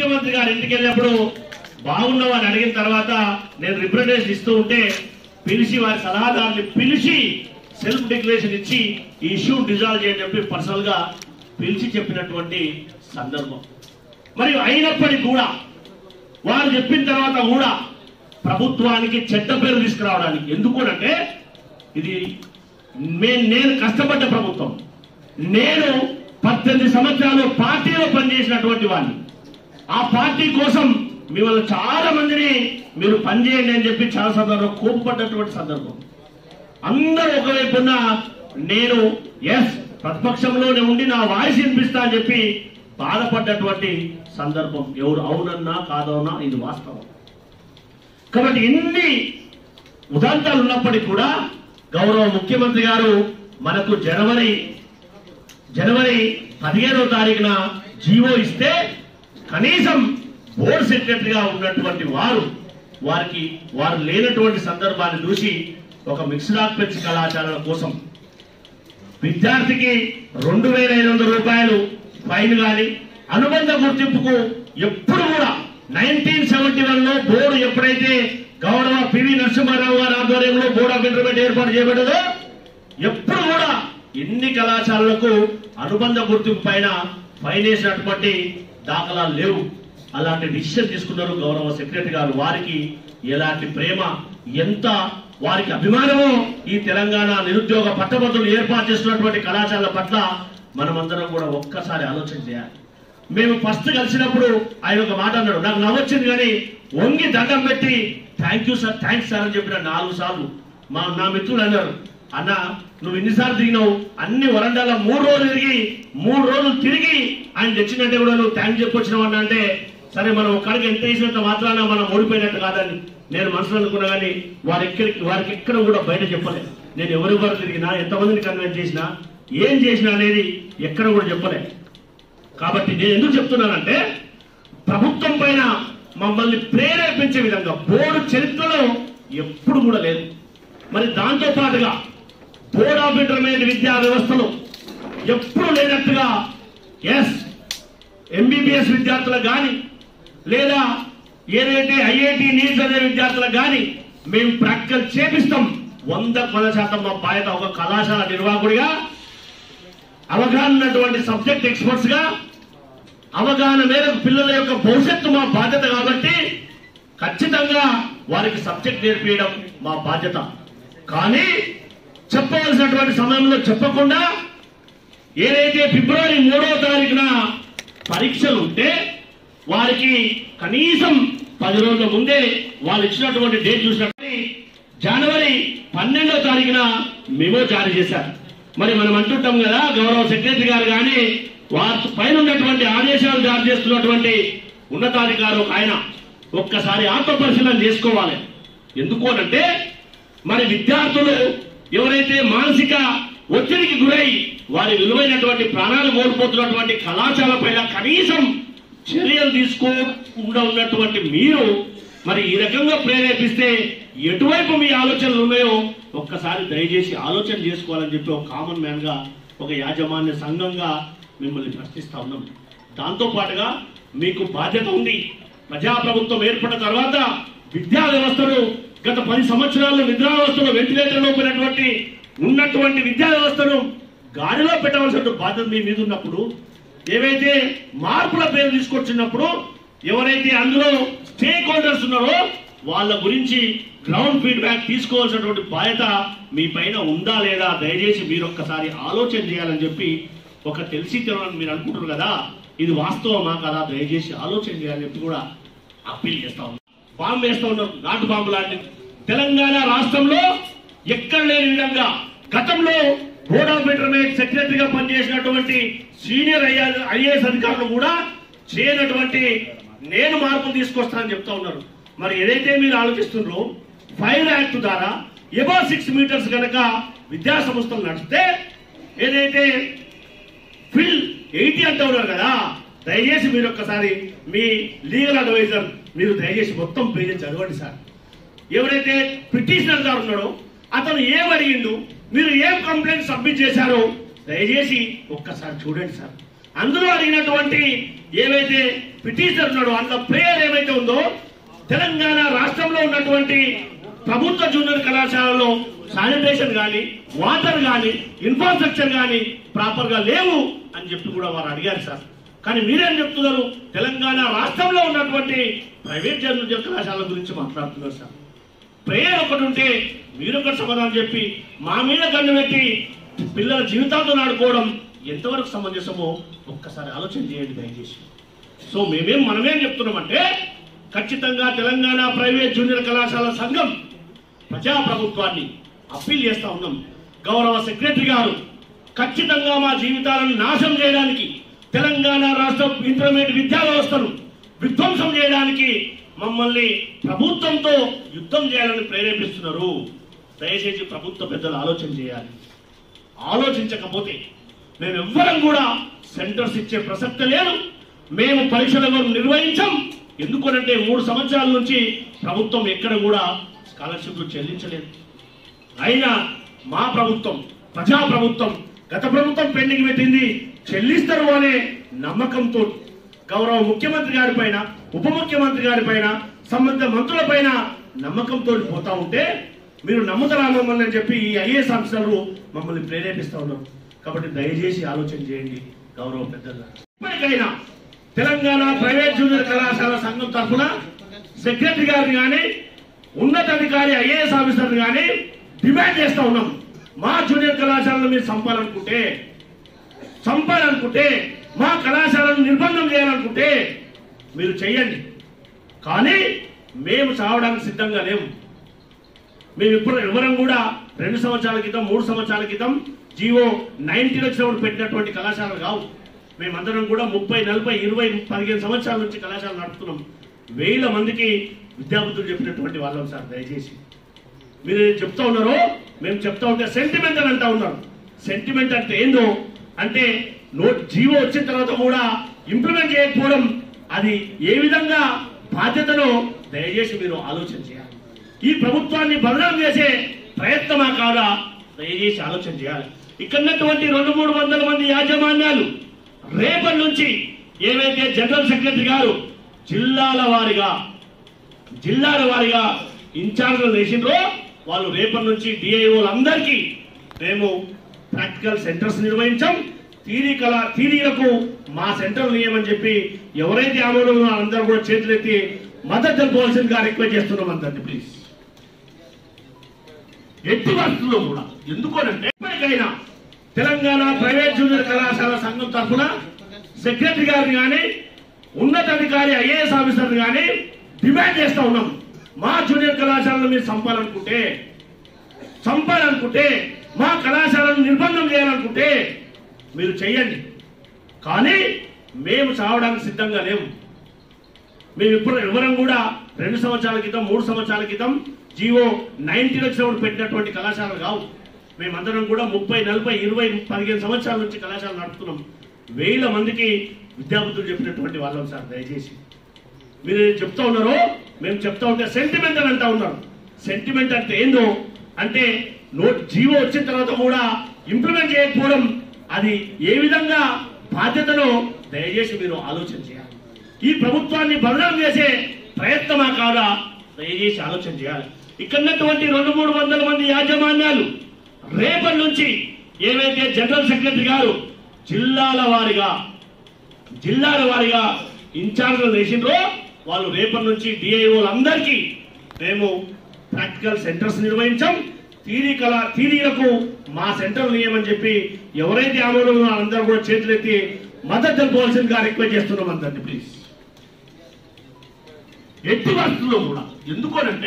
ముఖ్యమంత్రి గారి ఇంటికి వెళ్ళినప్పుడు బాగున్నావు అని అడిగిన తర్వాత నేను రిప్రజెంటేషన్ ఇస్తూ ఉంటే పిలిచి వారి సలహాదారుని పిలిచి సెల్ఫ్ డిక్లరేషన్ ఇచ్చి ఈ ఇష్యూ డిజాల్వ్ చేయని చెప్పి పర్సనల్ గా పిలిచి చెప్పినటువంటి సందర్భం. మరియు అయినప్పటికీ కూడా వారు చెప్పిన తర్వాత కూడా ప్రభుత్వానికి చెడ్డ పేరు తీసుకురావడానికి, ఎందుకు అంటే ఇది నేను కష్టపడ్డ ప్రభుత్వం, నేను 18 సంవత్సరాలు పార్టీలో పనిచేసినటువంటి వాడిని, ఆ పార్టీ కోసం మిమ్మల్ని చాలా మందిని మీరు పనిచేయండి అని చెప్పి చాలా సందర్భంలో కోపపడ్డటువంటి సందర్భం. అందరూ ఒకవైపున్న నేను ప్రతిపక్షంలోనే ఉండి నా వాయిస్ వినిపిస్తా అని చెప్పి బాధపడ్డటువంటి సందర్భం. ఎవరు అవునన్నా కాదన్నా ఇది వాస్తవం. కాబట్టి ఎన్ని ఉదాంతాలు ఉన్నప్పటికీ కూడా గౌరవ ముఖ్యమంత్రి గారు మనకు జనవరి 15వ తారీఖున జీవో ఇస్తే కనీసం బోర్డు సెక్రటరీగా ఉన్నటువంటి వారు లేనటువంటి సందర్భాన్ని చూసి ఒక మిక్స్డ్ ఆక్యుపెన్సీ కళాశాలల కోసం విద్యార్థికి 2,500 రూపాయలు ఫైన్ గాని, అనుబంధ గుర్తింపుకు ఎప్పుడు కూడా 1971లో బోర్డు ఎప్పుడైతే గౌరవ పివి నరసింహారావు గారి ఆధ్వర్యంలో బోర్డ్ ఆఫ్ ఇంటర్మీడియట్ ఏర్పాటు చేయబడ్డదో ఎప్పుడు కూడా ఎన్ని కళాశాలలకు అనుబంధ గుర్తింపు పైన ఫైన్ వేసినటువంటి దాఖలాలు లేవు. అలాంటి డిసిషన్ తీసుకున్నారు గౌరవ సెక్రటరీ గారు. వారికి ఎలాంటి ప్రేమ, ఎంత వారికి అభిమానమో ఈ తెలంగాణ నిరుద్యోగ పట్టభద్రులు ఏర్పాటు చేస్తున్నటువంటి కళాశాలల పట్ల మనమందరం కూడా ఒక్కసారి ఆలోచన చేయాలి. మేము ఫస్ట్ కలిసినప్పుడు ఆయన ఒక మాట అన్నాడు, నాకు నవ్వొచ్చింది కానీ వంగి దండం పెట్టి thank you sir, thanks sir అని చెప్పిన 4 సార్లు. నా మిత్రులు అన్నారు, అన్న నువ్వు ఎన్నిసార్లు దిగినావు, అన్ని వరండాల 3 రోజులు తిరిగి ఆయన తెచ్చినట్టే కూడా నువ్వు థ్యాంక్స్ చెప్పొచ్చినావు అన్న. అంటే సరే మనం ఒక్కడికి ఎంత వేసినంత మాత్రాన మనం ఓడిపోయినట్టు కాదని నేను మనసులో అనుకున్నా, కానీ వారికి ఎక్కడ కూడా బయట చెప్పలేదు. నేను ఎవరి తిరిగినా, ఎంతమందిని కన్విన్స్ చేసినా, ఏం చేసినా అనేది ఎక్కడ కూడా చెప్పలేదు. కాబట్టి నేను ఎందుకు చెప్తున్నానంటే ప్రభుత్వం పైన మమ్మల్ని ప్రేరేపించే విధంగా బోర్డు చరిత్రలో ఎప్పుడు కూడా లేదు. మరి దాంతో పాటుగా బోర్డ్ ఆఫ్ ఇంటర్మీడియట్ విద్యా వ్యవస్థలో ఎప్పుడు లేనట్టుగా ఎంబీబీఎస్ విద్యార్థులకు కానీ లేదా ఏదైతే ఐఐటి నీట్స్ అనే విద్యార్థులకు కానీ మేము ప్రాక్టికల్ చేపిస్తాం. 100% మా బాధ్యత. ఒక కళాశాల నిర్వాహకుడిగా, అవగాహన ఉన్నటువంటి సబ్జెక్ట్ ఎక్స్పర్ట్స్ గా, అవగాహన మేరకు పిల్లల యొక్క భవిష్యత్తు మా బాధ్యత. కాబట్టి ఖచ్చితంగా వారికి సబ్జెక్ట్ నేర్పించడం మా బాధ్యత. కానీ చెప్పవలసినటువంటి సమయంలో చెప్పకుండా ఏదైతే ఫిబ్రవరి 3వ తారీఖున పరీక్షలు ఉంటే వారికి కనీసం 10 రోజుల ముందే వాళ్ళు ఇచ్చినటువంటి డేట్ చూసినప్పుడు జనవరి 12వ తారీఖున మెమో జారీ చేశారు. మరి మనం అంటుంటాం కదా, గౌరవ సెక్రటరీ గారు కానీ వారి పైన ఉన్నటువంటి ఆదేశాలు జారీ చేస్తున్నటువంటి ఉన్నతాధికారు ఆయన ఒక్కసారి ఆత్మపరిశీలన చేసుకోవాలి. ఎందుకు అనంటే మరి విద్యార్థులు ఎవరైతే మానసిక ఒత్తిడికి గురై వారి విలువైనటువంటి ప్రాణాలు కోల్పోతున్నటువంటి కళాశాల పైన కనీసం చర్యలు తీసుకోకుండా ఉన్నటువంటి మీరు మరి ఈ రకంగా ప్రేరేపిస్తే ఎటువైపు మీ ఆలోచనలు ఉన్నాయో ఒక్కసారి దయచేసి ఆలోచన చేసుకోవాలని చెప్పి ఒక కామన్ మ్యాన్ గా, ఒక యాజమాన్య సంఘంగా మిమ్మల్ని ప్రశ్నిస్తా ఉన్నాం. దాంతో పాటుగా మీకు బాధ్యత ఉంది. ప్రజాప్రభుత్వం ఏర్పడిన తర్వాత విద్యా వ్యవస్థను గత 10 సంవత్సరాల్లో నిద్రావస్థలో వెంటిలేటర్లో ఉన్నటువంటి విద్యా వ్యవస్థను గాడిలో పెట్టవలసిన బాధ్యత మీ మీద ఉన్నప్పుడు, ఏవైతే మార్పుల పేరు తీసుకొచ్చినప్పుడు ఎవరైతే అందులో స్టేక్ హోల్డర్స్ ఉన్నారో వాళ్ళ గురించి గ్రౌండ్ ఫీడ్బ్యాక్ తీసుకోవాల్సినటువంటి బాధ్యత మీ పైన ఉందా లేదా దయచేసి మీరు ఒక్కసారి ఆలోచన చేయాలని చెప్పి ఒక తెలిసి తెలవని మీరు అనుకుంటారు కదా, ఇది వాస్తవమా కదా దయచేసి ఆలోచన చేయాలని చెప్పి కూడా అప్పీల్ చేస్తా ఉన్నారు. బాంబు వేస్తా ఉన్నారు, నాటు బాంబు లాంటి. తెలంగాణ రాష్ట్రంలో ఎక్కడ లేని విధంగా గతంలో బోర్డ్ ఆఫ్ ఇంటర్మీడియట్ సెక్రటరీగా పనిచేసినటువంటి సీనియర్ ఐఏఎస్ అధికారులు కూడా చేయనటువంటి నేను మార్పులు తీసుకొస్తానని చెప్తా ఉన్నారు. మరి ఏదైతే మీరు ఆలోచిస్తున్నారో ఫైర్ యాక్ట్ ద్వారా అబౌవ్ 6 మీటర్స్ కనుక విద్యా సంస్థలు నడిస్తే ఏదైతే ఫిల్ 80 అంటూ ఉన్నారు కదా, దయచేసి మీరు ఒక్కసారి మీ లీగల్ అడ్వైజర్ మీరు దయచేసి మొత్తం పేజీ చదవండి సార్. ఎవరైతే పిటిషనర్ గారు ఉన్నాడో అతను ఏం అడిగిండు, మీరు ఏం కంప్లైంట్ సబ్మిట్ చేశారో దయచేసి ఒక్కసారి చూడండి సార్. అందులో అడిగినటువంటి ఏవైతే పిటిషన్ ఉన్నాడో అంత ప్రేయర్ ఏమైతే ఉందో తెలంగాణ రాష్ట్రంలో ఉన్నటువంటి ప్రభుత్వ జూనియర్ కళాశాలలో శానిటేషన్ కానీ వాటర్ కానీ ఇన్ఫ్రాస్ట్రక్చర్ కానీ ప్రాపర్ గా లేవు అని చెప్పి కూడా వారు అడిగారు సార్. కానీ మీరేం చెప్తున్నారు? తెలంగాణ రాష్ట్రంలో ఉన్నటువంటి ప్రైవేట్ జూనియర్ కళాశాల గురించి మాట్లాడుతున్నారు సార్. ప్రేయర్ ఒకటి ఉంటే మీరొకటి సమాధానం చెప్పి మా మీద కన్ను పెట్టి పిల్లల జీవితాలతో ఆడుకోవడం ఎంతవరకు సమంజసమో ఒక్కసారి ఆలోచన చేయండి దయచేసి. సో మనమేం చెప్తున్నామంటే ఖచ్చితంగా తెలంగాణ ప్రైవేట్ జూనియర్ కళాశాల సంఘం ప్రజాప్రభుత్వాన్ని అప్పీల్ చేస్తా ఉన్నాం. గౌరవ సెక్రటరీ గారు ఖచ్చితంగా మా జీవితాలను నాశనం చేయడానికి, తెలంగాణ రాష్ట్ర ఇంటర్మీడియట్ విద్యా వ్యవస్థను విధ్వంసం చేయడానికి మమ్మల్ని ప్రభుత్వంతో యుద్ధం చేయాలని ప్రేరేపిస్తున్నారు. దయచేసి ప్రభుత్వ పెద్దలు ఆలోచన చేయాలి. ఆలోచించకపోతే మేము ఎవ్వరం కూడా సెంటర్స్ ఇచ్చే ప్రసక్తి లేదు. మేము పరీక్షలను నిర్వహించాం. ఎందుకనంటే 3 సంవత్సరాల నుంచి ప్రభుత్వం ఎక్కడ కూడా స్కాలర్షిప్లు చెల్లించలేదు. అయినా మా ప్రభుత్వం ప్రజా ప్రభుత్వం గత ప్రభుత్వం పెండింగ్ పెట్టింది చెల్లిస్తారు అనే నమ్మకంతో గౌరవ ముఖ్యమంత్రి గారి పైన, ఉప ముఖ్యమంత్రి గారి పైన, సంబంధిత మంత్రుల పైన నమ్మకంతో పోతా ఉంటే మీరు నమ్ముతారా మమ్మల్ని అని చెప్పి ఈ ఐఏఎస్ ఆఫీసర్లు మమ్మల్ని ప్రేరేపిస్తా ఉన్నారు. కాబట్టి దయచేసి ఆలోచన చేయండి గౌరవ పెద్దలు. ఇప్పటికైనా తెలంగాణ ప్రైవేట్ జూనియర్ కళాశాల సంఘం తరఫున సెక్రటరీ గారిని కానీ ఉన్నతాధికారి ఐఏఎస్ ఆఫీసర్ని కానీ డిమాండ్ చేస్తా ఉన్నాం. మా జూనియర్ కళాశాలను మీరు చంపాలనుకుంటే మా కళాశాలను నిర్బంధం చేయాలనుకుంటే మీరు చెయ్యండి. కానీ మేము చావడానికి సిద్ధంగా లేము. మేము ఇప్పుడు ఎవరం కూడా 2 సంవత్సరాల క్రితం 3 సంవత్సరాల క్రితం జీవో 90 వచ్చినప్పుడు పెట్టినటువంటి కళాశాలలు కావు. మేమందరం కూడా 30, 40, 20, 15 సంవత్సరాల నుంచి కళాశాల నడుపుతున్నాం. 1000 మందికి విద్యాబుద్ధులు చెప్పినటువంటి వాళ్ళం సార్. దయచేసి మీరు చెప్తా ఉన్నారో మేము చెప్తా ఉంటే సెంటిమెంట్ అని అంటా ఉన్నారు. సెంటిమెంట్ అంటే ఏందో అంటే జీవో వచ్చిన తర్వాత కూడా ఇంప్లిమెంట్ చేయకపోవడం అది ఏ విధంగా బాధ్యతను దయచేసి మీరు ఆలోచన చేయాలి. ఈ ప్రభుత్వాన్ని బదనాం చేసే ప్రయత్నమా కాదా దయచేసి ఆలోచన చేయాలి. ఇక్కడున్నటువంటి 200-300 మంది యాజమాన్యాలు రేపటి నుంచి ఏవైతే జనరల్ సెక్రటరీ గారు జిల్లాల వారిగా ఇన్ఛార్జ్లు వేసిండ్రో వాళ్ళు రేపటి నుంచి డిఐఓలందరికీ మేము ప్రాక్టికల్ సెంటర్స్ నిర్వహించాం. థియరీలకు మా సెంటర్ నియమని చెప్పి ఎవరైతే ఆమోదం అందరూ కూడా చేతులెత్తి మద్దతు తెలుపవలసిందిగా రిక్వెస్ట్ చేస్తున్నాం అందరినీ ప్లీజ్. ఎట్టి పరిస్థితుల్లో కూడా ఎందుకోనంటే ఇప్పటికైనా తెలంగాణ ప్రైవేట్ జూనియర్ కళాశాల సంఘం తరఫున సెక్రటరీ గారిని కానీ ఉన్నతాధికారి ఐఏఎస్ ఆఫీసర్ని కానీ డిమాండ్ చేస్తా ఉన్నాం. మా జూనియర్ కళాశాలను మీరు చంపాలనుకుంటే మా కళాశాలను నిర్బంధం చేయాలనుకుంటే మీరు చెయ్యండి. కానీ మేము చావడానికి సిద్ధంగా లేము. మేము ఇప్పుడు ఎవరం కూడా 2 సంవత్సరాల క్రితం 3 సంవత్సరాల క్రితం జీవో 90 వచ్చినప్పుడు పెట్టినటువంటి కళాశాలలు కావు. మేమందరం కూడా 30, 40, 20, 15 సంవత్సరాల నుంచి కళాశాల నడుపుతున్నాం. 1000 మందికి విద్యాబుద్ధులు చెప్పినటువంటి వాళ్ళం సార్. దయచేసి మీరు చెప్తా ఉన్నారో మేము చెప్తా ఉంటే సెంటిమెంట్ అని అంటా ఉన్నారు. సెంటిమెంట్ అంటే ఏందో అంటే జీవో వచ్చిన తర్వాత కూడా ఇంప్లిమెంట్ చేయకపోవడం అది ఏ విధంగా బాధ్యతను దయచేసి మీరు ఆలోచన చేయాలి. ఈ ప్రభుత్వాన్ని బదనాం చేసే ప్రయత్నమా కాదా దయచేసి ఆలోచన చేయాలి. ఇక్కడున్నటువంటి 200-300 మంది యాజమాన్యాలు రేపటి నుంచి ఏవైతే జనరల్ సెక్రటరీ గారు జిల్లాల వారిగా ఇన్ఛార్జ్లు వేసిండ్రో వాళ్ళు రేపటి నుంచి డిఐఓలందరికీ మేము ప్రాక్టికల్ సెంటర్స్ నిర్వహించాం. థియరీలకు మా సెంటర్ నియమని చెప్పి ఎవరైతే ఆమోదం అందరూ కూడా చేతులెత్తి మద్దతు తెలుపవలసిందిగా రిక్వెస్ట్ చేస్తున్నాం అందరినీ ప్లీజ్. ఎట్టి పరిస్థితుల్లో కూడా ఎందుకోనంటే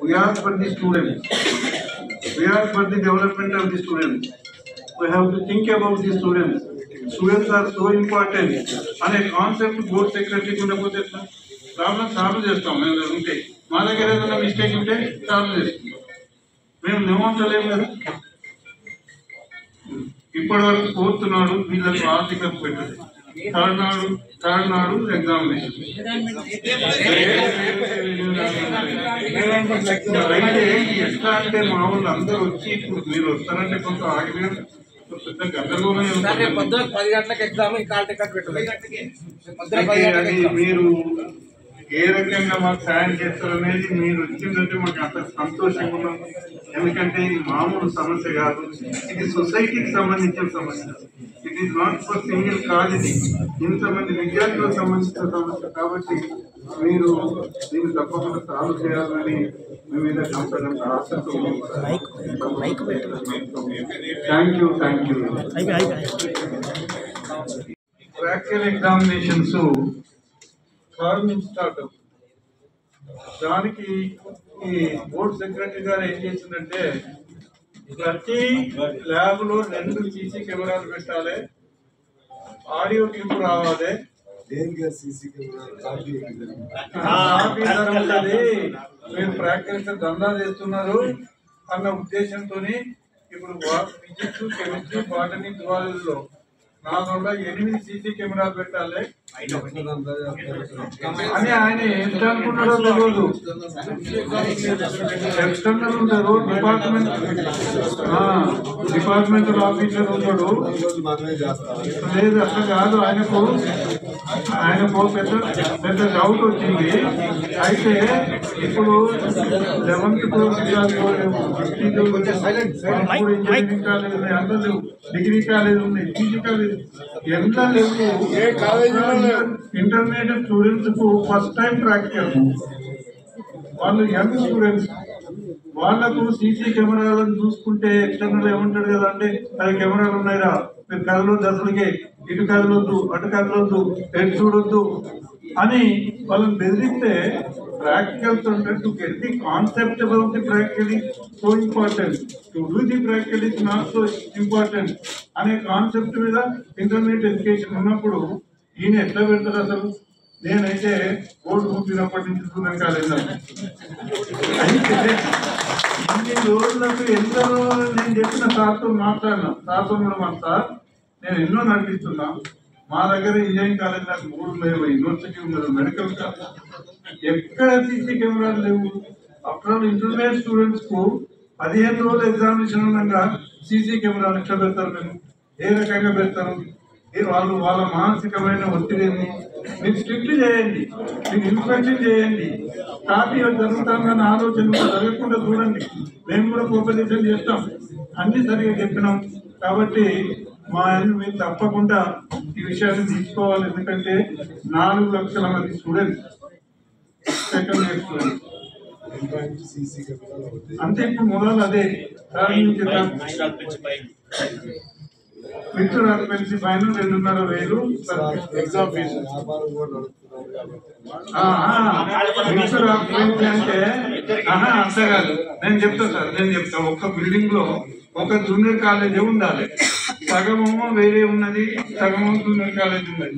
we are for the students, we are for the development of the students. We have to think about the students. Students are so important. అనే కాన్సెప్ట్ బోర్డ్ సెక్రటరీకి ఉండకపోతే ప్రాబ్లం సాల్వ్ చేస్తాం. మేము ఉంటే మా దగ్గర ఏదైనా మిస్టేక్ ఉంటే సాల్వ్ చేస్తాం. మేము నియమించలేము కదా. ఇప్పటి వరకు 4th నాడు వీళ్ళకు ఆర్థిక పెట్టదు, థర్డ్ నాడు ఎగ్జామినేషన్. అయితే ఎట్లా అంటే మా వాళ్ళు అందరూ వచ్చి ఇప్పుడు మీరు వస్తారంటే కొంత ఆగిపోయారు. పెద్ద గందరగోళం పొద్దున 10 గంటలకు ఎగ్జామ్ ఈ కాల్ టికెట్ పెట్టాలి. అది మీరు ఏ రకంగా మాకు సాయం చేస్తారు అనేది మీరు వచ్చిందంటే మాకు అంత సంతోషంగా ఉన్నాం. ఎందుకంటే ఇది మామూలు సమస్య కాదు, ఇది సొసైటీకి సంబంధించిన సమస్య. It is not for single cause, ఇది ఇంతమంది విద్యార్థులకు సంబంధించిన సమస్య. కాబట్టి మీరు దీన్ని తప్పకుండా సాల్వ్ చేయాలని మీ మీద ఆశతో. Thank you. ప్రాక్టికల్ ఎగ్జామినేషన్స్ నుంచి స్టార్ట్ అవుతుంది. దానికి ఈ బోర్డు సెక్రటరీ గారు ఏం చేసిందంటే ప్రతి ల్యాబ్ లో 2 సీసీ కెమెరాలు పెట్టాలి, ఆడియో క్లిప్ రావాలి. మీరు ప్రాక్టికల్ దందా చేస్తున్నారు అన్న ఉద్దేశంతో ఇప్పుడు ఫిజిక్స్, కెమిస్ట్రీ, బాటనీ, జువాలజీలో 8 సీసీ కెమెరాలు పెట్టాలి అని ఆయన ఎంత అనుకున్నాడో తెలియదు. ఎక్స్టర్నల్ ఉంటారు, డిపార్ట్మెంటల్ ఆఫీసర్ ఉంటాడు. లేదు అట్లా కాదు, ఆయనకు పెద్ద డౌట్ వచ్చింది. అయితే ఇప్పుడు 11th ఇంజనీరింగ్ కాలేజ్ ఉన్నాయి, అందరూ డిగ్రీ కాలేజ్ ఉన్నాయి, పీజీ కాలేజ్ ఎంత లేవు. ఇంటర్మీడియట్ స్టూడెంట్స్ కు ఫస్ట్ టైం ప్రాక్టికల్, వాళ్ళు యంగ్ స్టూడెంట్స్, వాళ్లకు సీసీ కెమెరాలను చూసుకుంటే ఎక్స్టర్నల్ ఏమంటాడు కదా అంటే అది కెమెరాలు ఉన్నాయిరా, మీరు కదలొద్దు, అసలుకే ఇటు కదలొద్దు, అటు కదలొద్దు, ఎటు చూడొద్దు అని వాళ్ళని బెదిరిస్తే practicals to get the concept about the practical is so important. To do the practical is not so important. అనే కాన్సెప్ట్ మీద ఇంటర్మీడియట్ ఎడ్యుకేషన్ ఉన్నప్పుడు ఈయన ఎట్లా పెడతారు అసలు? నేనైతే బోర్డు కూర్చున్నప్పటి నుంచి స్టూడెంట్ కాలేదు. అయితే ఇన్ని రోజులకు ఎంతో నేను చెప్పిన సార్తో మాట్లాడినా, సార్తో కూడా సార్ నేను ఎన్నో నడిపిస్తున్నా, మా దగ్గర ఇంజనీరింగ్ కాలేజ్ నాకు 3 లేవు, యూనివర్సిటీ ఉండదు, మెడికల్ కాలేజ్ ఎక్కడ సీసీ కెమెరాలు లేవు. అప్పుడు ఇంటర్మీడియట్ స్టూడెంట్స్ కు 15 రోజులు ఎగ్జామినేషన్ ఉండగా సీసీ కెమెరాలు ఎట్లా పెడతారు? మీరు ఏ రకంగా పెడతారు? వాళ్ళ మానసికమైన ఒత్తిడిని మీరు స్ట్రిక్ట్ చేయండి, మీరు ఇన్స్పెక్షన్ చేయండి. కాపీ జరుగుతుందన్న ఆలోచన జరగకుండా చూడండి. మేము కూడా కోఆపరేషన్ చేస్తాం, అన్ని సరిగా చెప్పినాం. కాబట్టి మా మీరు తప్పకుండా ఈ విషయాన్ని తీసుకోవాలి. ఎందుకంటే 4 లక్షల మంది స్టూడెంట్స్ సెకండ్ ఇయర్ స్టూడెంట్స్ అంతే. ఇప్పుడు మొదలు అదే mixed occupancy fine 2,500 exam fee. Mixed occupancy అంటే అంతే కాదు. నేను చెప్తాను సార్, నేను చెప్తాను. ఒక బిల్డింగ్ లో ఒక జూనియర్ కాలేజీ ఉండాలి, సగమేమో వేరే ఉన్నది, సగమేమో జూనియర్ కాలేజ్ ఉన్నది.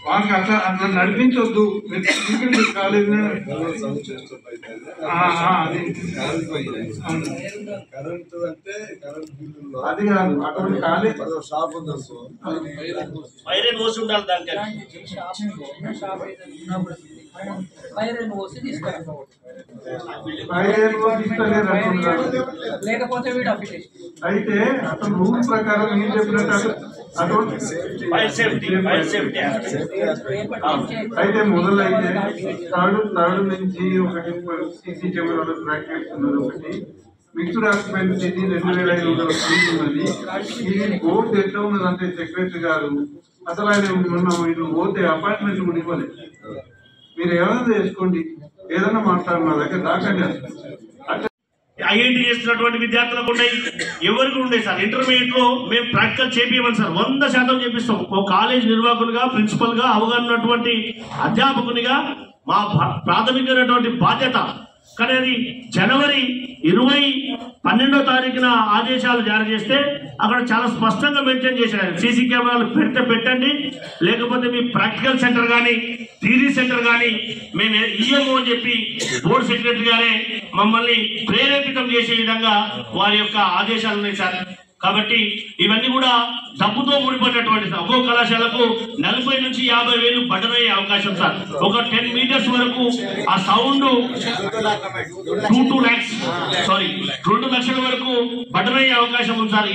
వాళ్ళకి అట్లా నడిపించొద్దు. కాలేజ్ అది కాదు, అటువంటి కాలేజ్ షాప్ ఉందనుకో, లేకపోతే అయితే అతను రూల్ ప్రకారం ఏం చెప్పినట్టు అయితే మొదలైతే థర్డ్ నుంచి ఒకటి సీసీ కెమెరాలు ప్రాక్టీస్ ఉన్నది, ఒకటి మిక్స్డ్ ఆక్యుపెన్సీ 2,500 ఫీజు ఉన్నది. ఇది బోర్డు ఎట్లా ఉన్నదంటే సెక్రటరీ గారు అసలు ఆయన వీళ్ళు పోతే అపాయింట్మెంట్ కూడా ఇవ్వలేదు. మీరు ఏమైనా చేసుకోండి, ఏదైనా మాట్లాడిన దగ్గర దాకండి. ఐఐటి చేస్తున్నటువంటి విద్యార్థులకు ఉన్నాయి, ఎవరికి ఉండే సార్. ఇంటర్మీడియట్ లో మేము ప్రాక్టికల్ చేపియమని సార్ 100% చేపిస్తాం. ఒక కాలేజ్ నిర్వాహకులుగా, ప్రిన్సిపల్ గా, అవగాహన ఉన్నటువంటి అధ్యాపకునిగా మా ప్రాథమికమైనటువంటి బాధ్యత. కానీ అది జనవరి 12వ తారీఖున ఆదేశాలు జారీ చేస్తే అక్కడ చాలా స్పష్టంగా మెన్షన్ చేశారు, సీసీ కెమెరాలు పెడితే పెట్టండి, లేకపోతే మీ ప్రాక్టికల్ సెంటర్ కానీ థియరీ సెంటర్ కానీ మేము ఇయ్యము అని చెప్పి బోర్డు సెక్రటరీ గారే మమ్మల్ని ప్రేరేపితం చేసే విధంగా వారి యొక్క ఆదేశాలు ఉన్నాయి సార్. కాబట్టి ఇవన్నీ కూడా డబ్బుతో ముడిపడినటువంటి సార్. ఒక్కో కళాశాలకు 40 నుంచి 50 వేలు బటన్ అయ్యే అవకాశం సార్. ఒక 10 మీటర్స్ వరకు ఆ సౌండ్ 2 లక్షల వరకు బటన్ అయ్యే అవకాశం ఉంది సార్.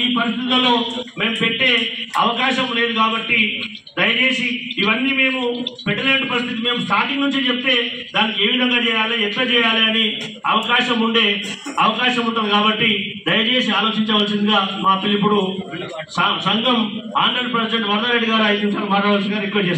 ఈ పరిస్థితుల్లో మేము పెట్టే అవకాశం లేదు కాబట్టి దయచేసి ఇవన్నీ మేము పెట్టలేని పరిస్థితి. మేము స్టార్టింగ్ నుంచి చెప్తే దానికి ఏ విధంగా చేయాలి, ఎట్లా చేయాలి అని అవకాశం ఉంటుంది కాబట్టి దయచేసి ఆలోచించవలసిందిగా మా పిలుపుడు సంఘం ఆంధ్ర ప్రెసిడెంట్ వరదారెడ్డి గారు 5 నిమిషాలు మాట్లాడవలసిందిగా రిక్వెస్ట్ చేస్తారు.